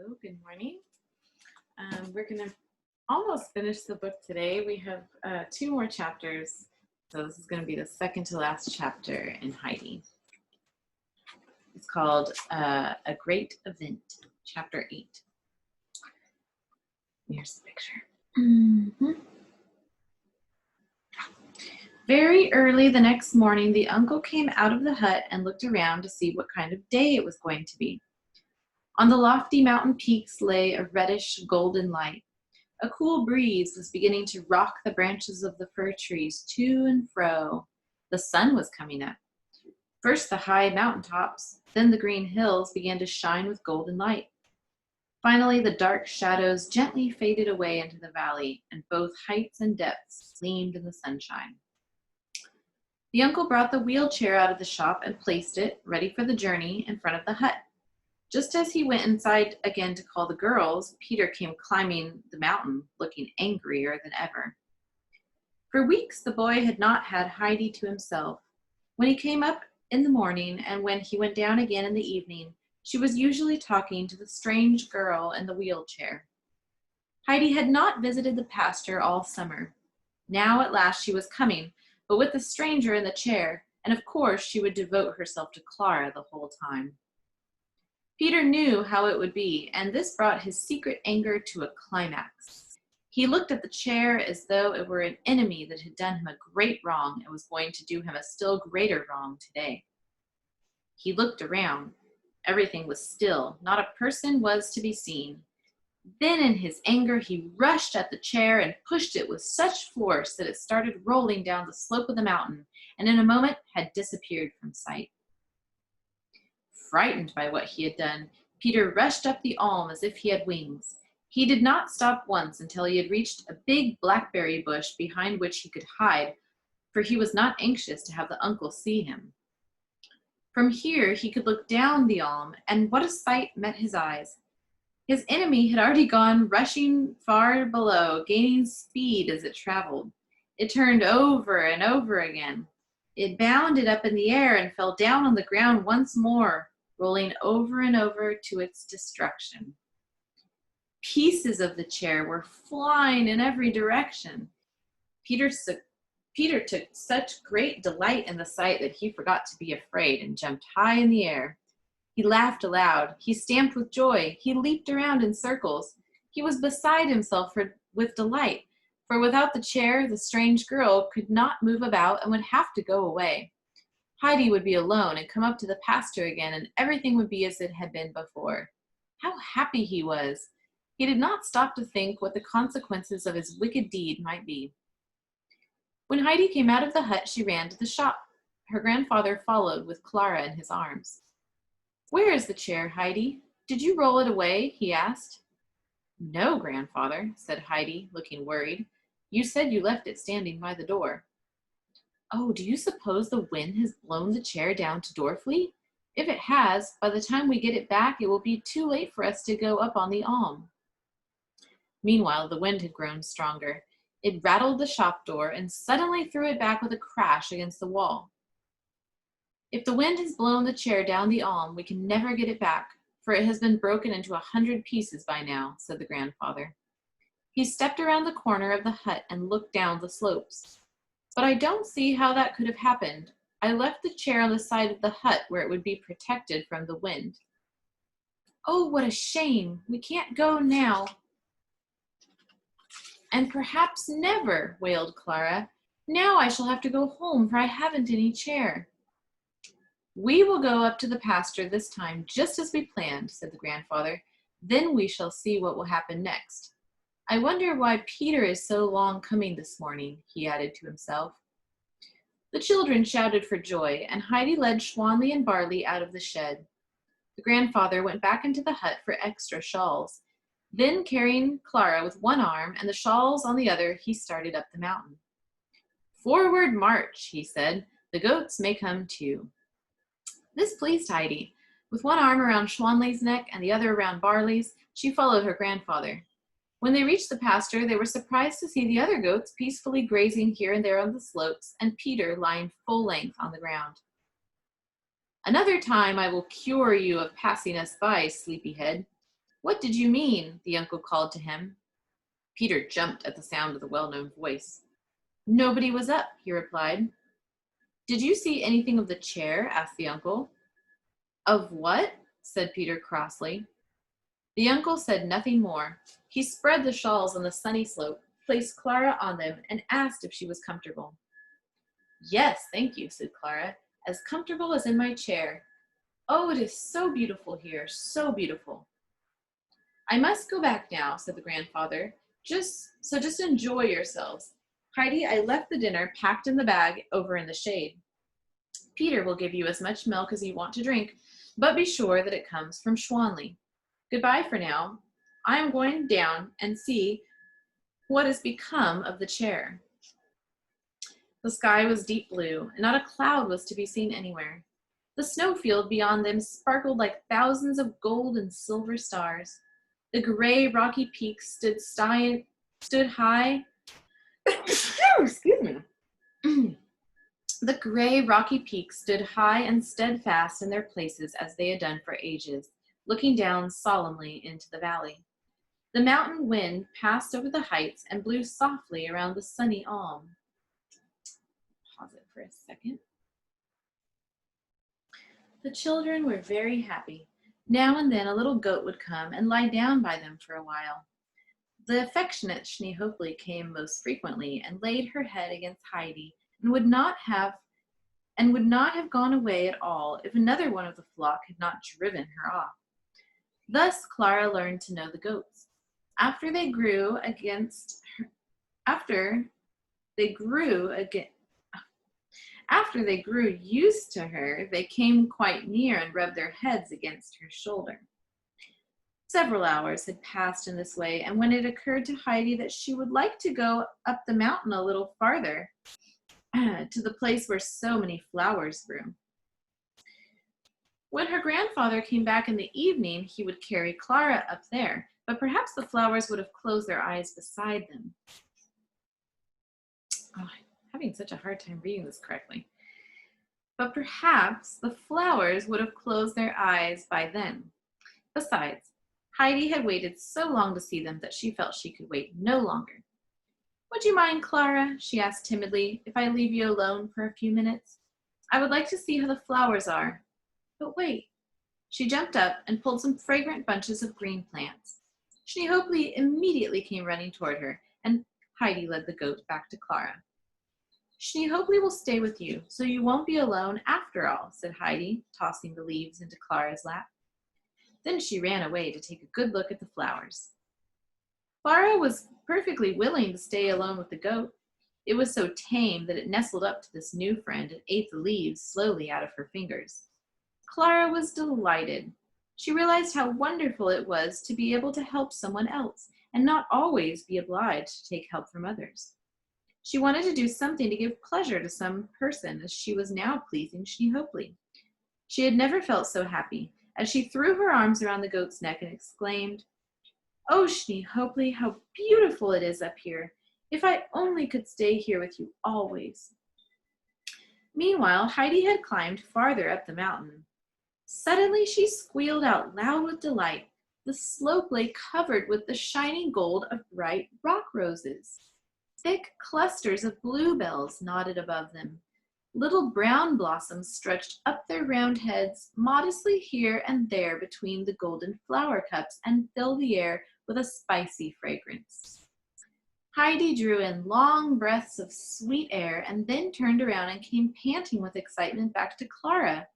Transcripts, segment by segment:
Hello, good morning. We're going to almost finish the book today. We have 2 more chapters. So this is going to be the second to last chapter in Heidi. It's called A Great Event, chapter 8. Here's the picture. Very early the next morning, the uncle came out of the hut and looked around to see what kind of day it was going to be. On the lofty mountain peaks lay a reddish golden light. A cool breeze was beginning to rock the branches of the fir trees to and fro. The sun was coming up. First the high mountaintops, then the green hills began to shine with golden light. Finally, the dark shadows gently faded away into the valley, and both heights and depths gleamed in the sunshine. The uncle brought the wheelchair out of the shop and placed it, ready for the journey, in front of the hut. Just as he went inside again to call the girls, Peter came climbing the mountain, looking angrier than ever. For weeks, the boy had not had Heidi to himself. When he came up in the morning and when he went down again in the evening, she was usually talking to the strange girl in the wheelchair. Heidi had not visited the pasture all summer. Now at last she was coming, but with the stranger in the chair, and of course she would devote herself to Clara the whole time. Peter knew how it would be, and this brought his secret anger to a climax. He looked at the chair as though it were an enemy that had done him a great wrong and was going to do him a still greater wrong today. He looked around. Everything was still. Not a person was to be seen. Then in his anger, he rushed at the chair and pushed it with such force that it started rolling down the slope of the mountain, and in a moment had disappeared from sight. Frightened by what he had done, Peter rushed up the alm as if he had wings. He did not stop once until he had reached a big blackberry bush behind which he could hide, for he was not anxious to have the uncle see him. From here he could look down the alm, and what a sight met his eyes. His enemy had already gone rushing far below, gaining speed as it traveled. It turned over and over again. It bounded up in the air and fell down on the ground once more, rolling over and over to its destruction. Pieces of the chair were flying in every direction. Peter took such great delight in the sight that he forgot to be afraid and jumped high in the air. He laughed aloud. He stamped with joy. He leaped around in circles. He was beside himself with delight, for without the chair, the strange girl could not move about and would have to go away. Heidi would be alone and come up to the pasture again, and everything would be as it had been before. How happy he was! He did not stop to think what the consequences of his wicked deed might be. When Heidi came out of the hut, she ran to the shop. Her grandfather followed with Clara in his arms. "Where is the chair, Heidi? Did you roll it away?" he asked. "No, grandfather," said Heidi, looking worried. "You said you left it standing by the door." "Oh, do you suppose the wind has blown the chair down to Dorfleet? If it has, by the time we get it back, it will be too late for us to go up on the alm." Meanwhile, the wind had grown stronger. It rattled the shop door and suddenly threw it back with a crash against the wall. "If the wind has blown the chair down the alm, we can never get it back, for it has been broken into 100 pieces by now," said the grandfather. He stepped around the corner of the hut and looked down the slopes. "But I don't see how that could have happened. I left the chair on the side of the hut where it would be protected from the wind." "Oh, what a shame! We can't go now." "And perhaps never," wailed Clara. "Now I shall have to go home, for I haven't any chair." "We will go up to the pasture this time just as we planned," said the grandfather. "Then we shall see what will happen next. I wonder why Peter is so long coming this morning," he added to himself. The children shouted for joy, and Heidi led Schwanley and Barley out of the shed. The grandfather went back into the hut for extra shawls. Then, carrying Clara with one arm and the shawls on the other, he started up the mountain. "Forward march," he said. "The goats may come too." This pleased Heidi. With one arm around Schwanley's neck and the other around Barley's, she followed her grandfather. When they reached the pasture, they were surprised to see the other goats peacefully grazing here and there on the slopes, and Peter lying full length on the ground. "Another time I will cure you of passing us by, sleepyhead." What did you mean? The uncle called to him. Peter jumped at the sound of the well-known voice. Nobody was up, he replied. Did you see anything of the chair? Asked the uncle. Of what? Said Peter crossly. The uncle said nothing more. He spread the shawls on the sunny slope, placed Clara on them, and asked if she was comfortable. Yes, thank you, said Clara, as comfortable as in my chair. Oh, it is so beautiful here, so beautiful. I must go back now, said the grandfather. Just enjoy yourselves. Heidi, I left the dinner packed in the bag over in the shade. Peter will give you as much milk as you want to drink, but be sure that it comes from Schwanley. Goodbye for now. I am going down and see what has become of the chair. The sky was deep blue, and not a cloud was to be seen anywhere. The snowfield beyond them sparkled like thousands of gold and silver stars. The gray, rocky peaks stood high. Excuse me. The gray, rocky peaks stood high and steadfast in their places as they had done for ages, looking down solemnly into the valley. The mountain wind passed over the heights and blew softly around the sunny Alm. Pause it for a second. The children were very happy. Now and then a little goat would come and lie down by them for a while. The affectionate Schneehopli came most frequently and laid her head against Heidi and would not have gone away at all if another one of the flock had not driven her off. Thus Clara learned to know the goats. After they grew used to her, they came quite near and rubbed their heads against her shoulder. Several hours had passed in this way, and when it occurred to Heidi that she would like to go up the mountain a little farther, to the place where so many flowers grew. When her grandfather came back in the evening, he would carry Clara up there, but perhaps the flowers would have closed their eyes beside them. Oh, I'm having such a hard time reading this correctly. But perhaps the flowers would have closed their eyes by then. Besides, Heidi had waited so long to see them that she felt she could wait no longer. Would you mind, Clara, she asked timidly, if I leave you alone for a few minutes? I would like to see how the flowers are. But wait. She jumped up and pulled some fragrant bunches of green plants. Schneehopli immediately came running toward her, and Heidi led the goat back to Clara. Schneehopli will stay with you, so you won't be alone after all, said Heidi, tossing the leaves into Clara's lap. Then she ran away to take a good look at the flowers. Clara was perfectly willing to stay alone with the goat. It was so tame that it nestled up to this new friend and ate the leaves slowly out of her fingers. Clara was delighted. She realized how wonderful it was to be able to help someone else and not always be obliged to take help from others. She wanted to do something to give pleasure to some person as she was now pleasing Schneehopli. She had never felt so happy as she threw her arms around the goat's neck and exclaimed, Oh, Schneehopli, how beautiful it is up here. If I only could stay here with you always. Meanwhile, Heidi had climbed farther up the mountain. Suddenly she squealed out loud with delight. The slope lay covered with the shining gold of bright rock roses. Thick clusters of bluebells nodded above them. Little brown blossoms stretched up their round heads modestly here and there between the golden flower cups and filled the air with a spicy fragrance. Heidi drew in long breaths of sweet air and then turned around and came panting with excitement back to Clara.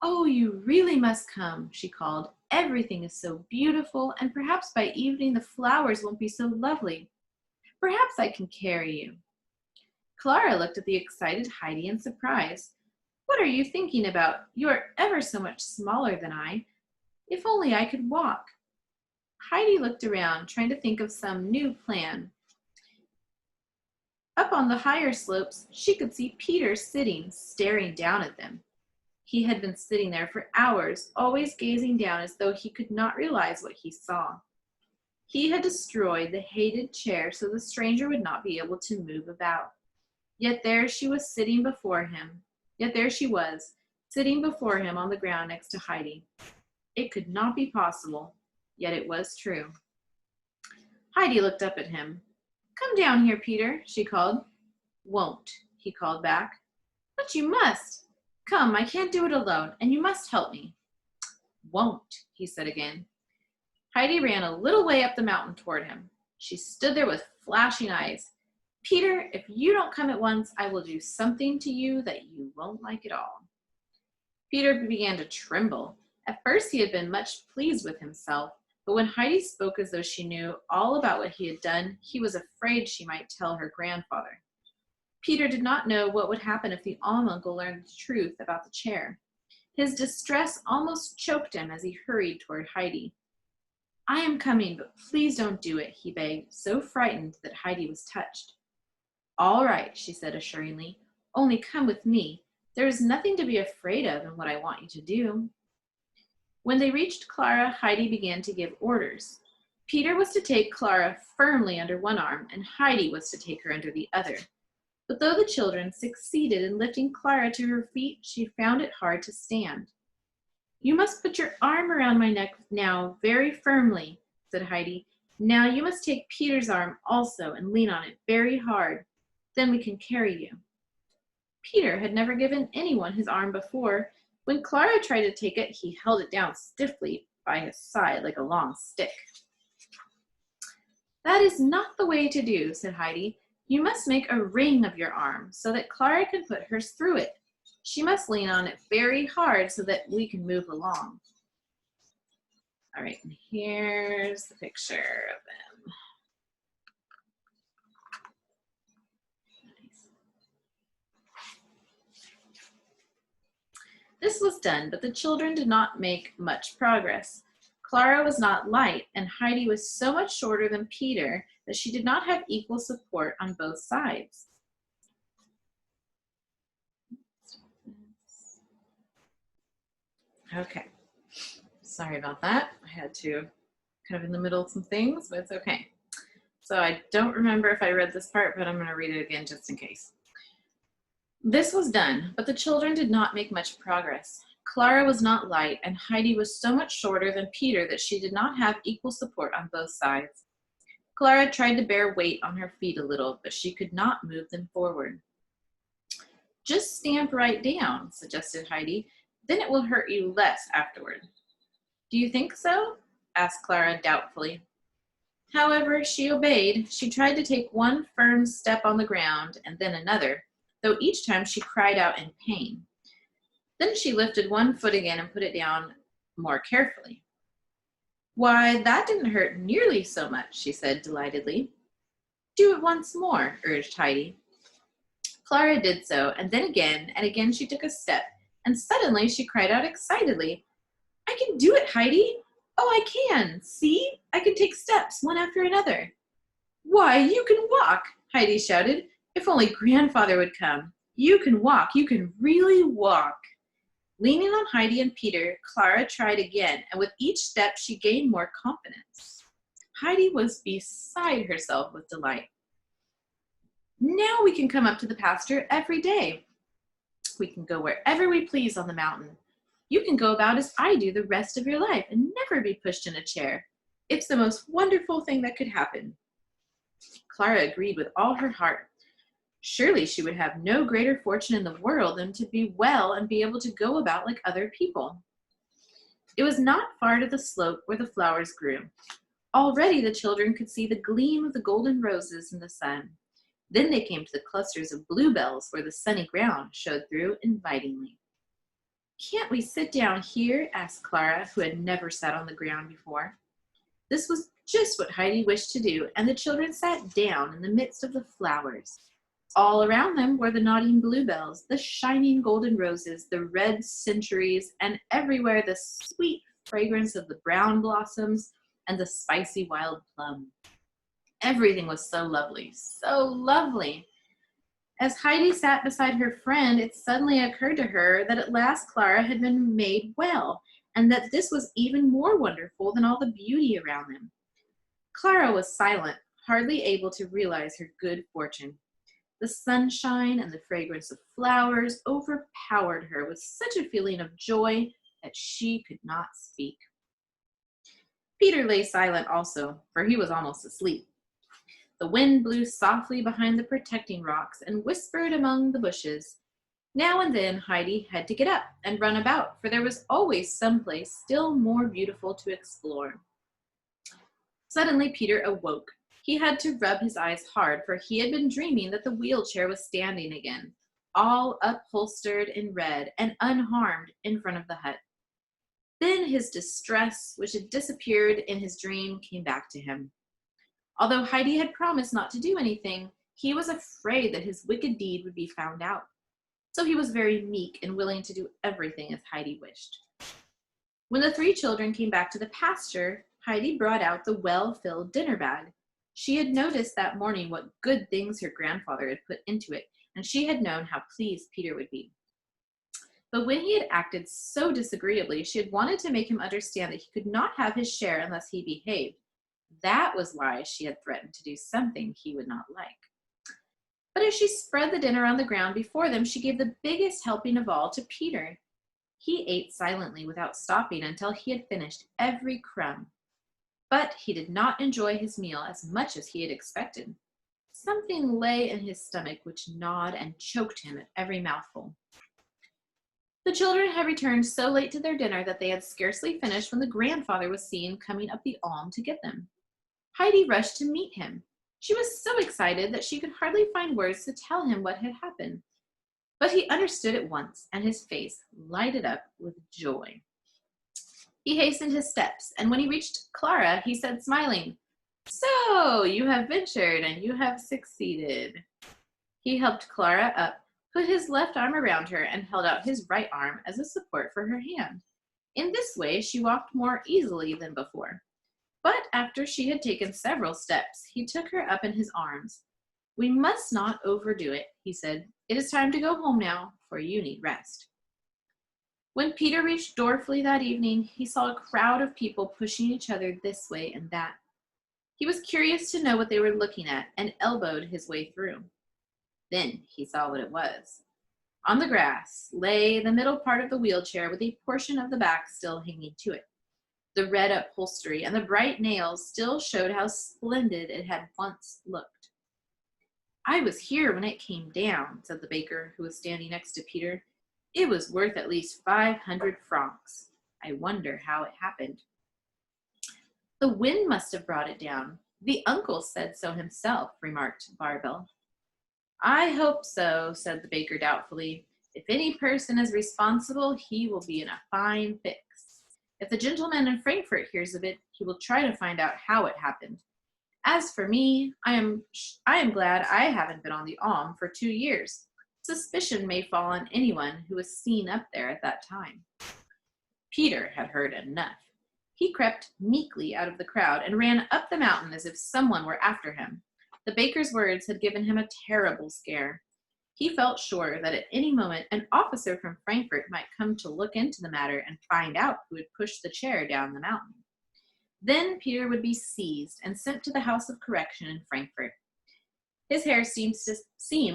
Oh, you really must come, she called. Everything is so beautiful, and perhaps by evening the flowers won't be so lovely. Perhaps I can carry you. Clara looked at the excited Heidi in surprise. What are you thinking about? You are ever so much smaller than I. If only I could walk. Heidi looked around, trying to think of some new plan. Up on the higher slopes, she could see Peter sitting, staring down at them. He had been sitting there for hours, always gazing down as though he could not realize what he saw. He had destroyed the hated chair so the stranger would not be able to move about. Yet there she was, sitting before him on the ground next to Heidi. It could not be possible. yet it was true. Heidi looked up at him. "Come down here, Peter," she called. "Won't," he called back. "But you must. Come, I can't do it alone, and you must help me." "Won't," he said again. Heidi ran a little way up the mountain toward him. She stood there with flashing eyes. "Peter, if you don't come at once, I will do something to you that you won't like at all." Peter began to tremble. At first he had been much pleased with himself, but when Heidi spoke as though she knew all about what he had done, he was afraid she might tell her grandfather. Peter did not know what would happen if the alm-uncle learned the truth about the chair. His distress almost choked him as he hurried toward Heidi. "I am coming, but please don't do it," he begged, so frightened that Heidi was touched. "All right," she said assuringly. "Only come with me. There is nothing to be afraid of in what I want you to do." When they reached Clara, Heidi began to give orders. Peter was to take Clara firmly under one arm, and Heidi was to take her under the other. But though the children succeeded in lifting Clara to her feet, she found it hard to stand. "You must put your arm around my neck now very firmly," said Heidi. "Now you must take Peter's arm also and lean on it very hard. Then we can carry you." Peter had never given anyone his arm before. When Clara tried to take it, he held it down stiffly by his side like a long stick. "That is not the way to do," said Heidi. "You must make a ring of your arm so that Clara can put hers through it. She must lean on it very hard so that we can move along." All right, and here's the picture of them. Nice. This was done, but the children did not make much progress. Clara was not light, and Heidi was so much shorter than Peter that she did not have equal support on both sides. Okay, sorry about that. I had to kind of in the middle of some things, but it's okay. So I don't remember if I read this part, but I'm going to read it again just in case. This was done, but the children did not make much progress. Clara was not light, and Heidi was so much shorter than Peter that she did not have equal support on both sides. Clara tried to bear weight on her feet a little, but she could not move them forward. "Just stamp right down," suggested Heidi. "Then it will hurt you less afterward." "Do you think so?" asked Clara doubtfully. However, she obeyed. She tried to take one firm step on the ground and then another, though each time she cried out in pain. Then she lifted one foot again and put it down more carefully. "Why, that didn't hurt nearly so much," she said delightedly. "Do it once more," urged Heidi. Clara did so, and again she took a step, and suddenly she cried out excitedly, "I can do it, Heidi! Oh, I can! See? I can take steps one after another." "Why, you can walk!" Heidi shouted. "If only Grandfather would come! You can walk! You can really walk!" Leaning on Heidi and Peter, Clara tried again, and with each step she gained more confidence. Heidi was beside herself with delight. "Now we can come up to the pasture every day. We can go wherever we please on the mountain. You can go about as I do the rest of your life and never be pushed in a chair. It's the most wonderful thing that could happen." Clara agreed with all her heart. Surely she would have no greater fortune in the world than to be well and be able to go about like other people. It was not far to the slope where the flowers grew. Already the children could see the gleam of the golden roses in the sun. Then they came to the clusters of bluebells where the sunny ground showed through invitingly. "Can't we sit down here?" asked Clara, who had never sat on the ground before. This was just what Heidi wished to do, and the children sat down in the midst of the flowers. All around them were the nodding bluebells, the shining golden roses, the red centuries, and everywhere the sweet fragrance of the brown blossoms and the spicy wild plum. Everything was so lovely, so lovely. As Heidi sat beside her friend, it suddenly occurred to her that at last Clara had been made well, and that this was even more wonderful than all the beauty around them. Clara was silent, hardly able to realize her good fortune. The sunshine and the fragrance of flowers overpowered her with such a feeling of joy that she could not speak. Peter lay silent also, for he was almost asleep. The wind blew softly behind the protecting rocks and whispered among the bushes. Now and then Heidi had to get up and run about, for there was always some place still more beautiful to explore. Suddenly Peter awoke. He had to rub his eyes hard, for he had been dreaming that the wheelchair was standing again, all upholstered in red and unharmed in front of the hut. Then his distress, which had disappeared in his dream, came back to him. Although Heidi had promised not to do anything, he was afraid that his wicked deed would be found out. So he was very meek and willing to do everything as Heidi wished. When the three children came back to the pasture, Heidi brought out the well-filled dinner bag. She had noticed that morning what good things her grandfather had put into it, and she had known how pleased Peter would be. But when he had acted so disagreeably, she had wanted to make him understand that he could not have his share unless he behaved. That was why she had threatened to do something he would not like. But as she spread the dinner on the ground before them, she gave the biggest helping of all to Peter. He ate silently without stopping until he had finished every crumb. But he did not enjoy his meal as much as he had expected. Something lay in his stomach which gnawed and choked him at every mouthful. The children had returned so late to their dinner that they had scarcely finished when the grandfather was seen coming up the alm to get them. Heidi rushed to meet him. She was so excited that she could hardly find words to tell him what had happened. But he understood at once, and his face lighted up with joy. He hastened his steps, and when he reached Clara, he said, smiling, "So, you have ventured, and you have succeeded." He helped Clara up, put his left arm around her, and held out his right arm as a support for her hand. In this way, she walked more easily than before. But after she had taken several steps, he took her up in his arms. "We must not overdo it," he said. "It is time to go home now, for you need rest." When Peter reached Dorfley that evening, he saw a crowd of people pushing each other this way and that. He was curious to know what they were looking at and elbowed his way through. Then he saw what it was. On the grass lay the middle part of the wheelchair with a portion of the back still hanging to it. The red upholstery and the bright nails still showed how splendid it had once looked. "I was here when it came down," said the baker, who was standing next to Peter. "It was worth at least 500 francs. I wonder how it happened." "The wind must have brought it down. The uncle said so himself," remarked Barbel. "I hope so," said the baker doubtfully. "If any person is responsible, he will be in a fine fix. If the gentleman in Frankfurt hears of it, he will try to find out how it happened. As for me, I am glad I haven't been on the Alm for 2 years. Suspicion may fall on anyone who was seen up there at that time." Peter had heard enough. He crept meekly out of the crowd and ran up the mountain as if someone were after him. The baker's words had given him a terrible scare. He felt sure that at any moment an officer from Frankfurt might come to look into the matter and find out who had pushed the chair down the mountain. Then Peter would be seized and sent to the house of correction in Frankfurt. His hair seemed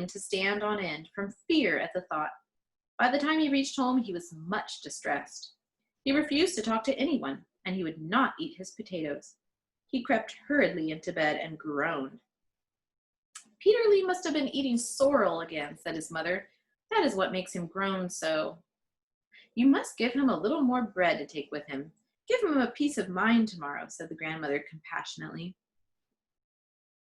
to stand on end from fear at the thought. By the time he reached home, he was much distressed. He refused to talk to anyone, and he would not eat his potatoes. He crept hurriedly into bed and groaned. "Peter Lee must have been eating sorrel again," said his mother. "That is what makes him groan so." "You must give him a little more bread to take with him. Give him a piece of mine tomorrow," said the grandmother compassionately.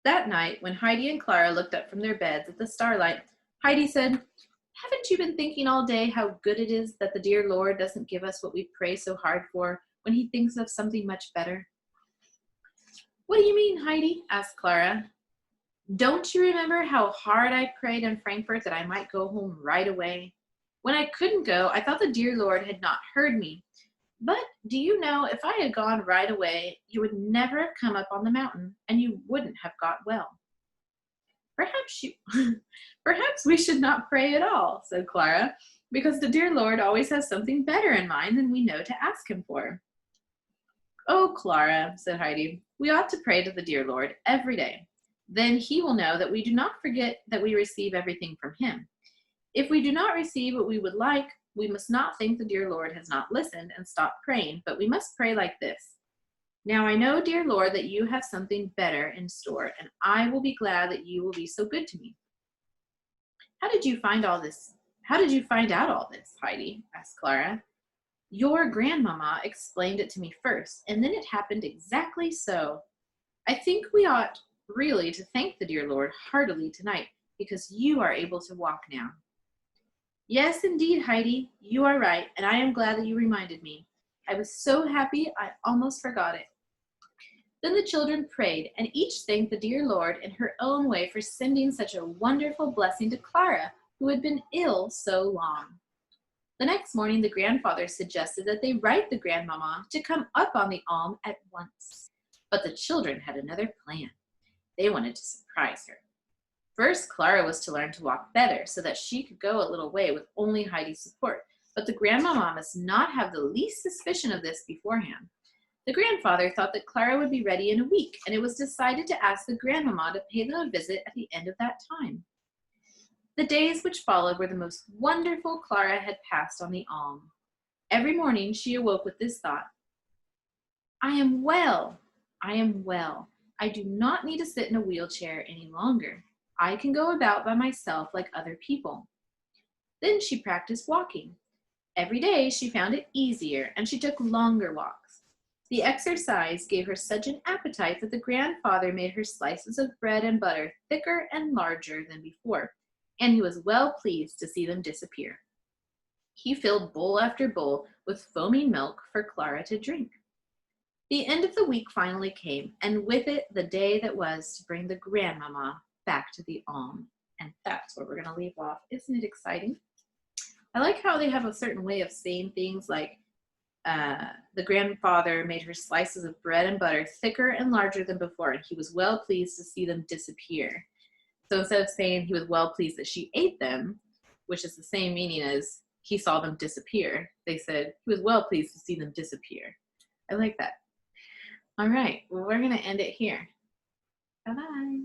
That night, when Heidi and Clara looked up from their beds at the starlight, Heidi said, "Haven't you been thinking all day how good it is that the dear Lord doesn't give us what we pray so hard for when he thinks of something much better?" "What do you mean, Heidi?" asked Clara. "Don't you remember how hard I prayed in Frankfurt that I might go home right away? When I couldn't go, I thought the dear Lord had not heard me. But do you know, if I had gone right away, you would never have come up on the mountain, and you wouldn't have got well." Perhaps we should not pray at all," said Clara, "because the dear Lord always has something better in mind than we know to ask him for." "Oh, Clara," said Heidi, "we ought to pray to the dear Lord every day. Then he will know that we do not forget that we receive everything from him. If we do not receive what we would like, we must not think the dear Lord has not listened and stopped praying, but we must pray like this: Now I know, dear Lord, that you have something better in store, and I will be glad that you will be so good to me. How did you find all this? How did you find out all this, Heidi? Asked Clara. Your grandmama explained it to me first, and then it happened exactly so. I think we ought really to thank the dear Lord heartily tonight, because you are able to walk now. Yes, indeed, Heidi, you are right, and I am glad that you reminded me. I was so happy I almost forgot it. Then the children prayed, and each thanked the dear Lord in her own way for sending such a wonderful blessing to Clara, who had been ill so long. The next morning, the grandfather suggested that they write the grandmamma to come up on the alm at once. But the children had another plan. They wanted to surprise her. First, Clara was to learn to walk better so that she could go a little way with only Heidi's support. But the grandmamma must not have the least suspicion of this beforehand. The grandfather thought that Clara would be ready in a week, and it was decided to ask the grandmamma to pay them a visit at the end of that time. The days which followed were the most wonderful Clara had passed on the alm. Every morning she awoke with this thought: I am well. I am well. I do not need to sit in a wheelchair any longer. I can go about by myself like other people. Then she practiced walking. Every day she found it easier, and she took longer walks. The exercise gave her such an appetite that the grandfather made her slices of bread and butter thicker and larger than before, and he was well pleased to see them disappear. He filled bowl after bowl with foaming milk for Clara to drink. The end of the week finally came, and with it the day that was to bring the grandmamma back to the alm. And that's where we're going to leave off. Isn't it exciting? I like how they have a certain way of saying things like the grandfather made her slices of bread and butter thicker and larger than before, and he was well pleased to see them disappear. So instead of saying he was well pleased that she ate them, which is the same meaning as he saw them disappear, they said he was well pleased to see them disappear. I like that. All right, well, we're going to end it here. Bye-bye.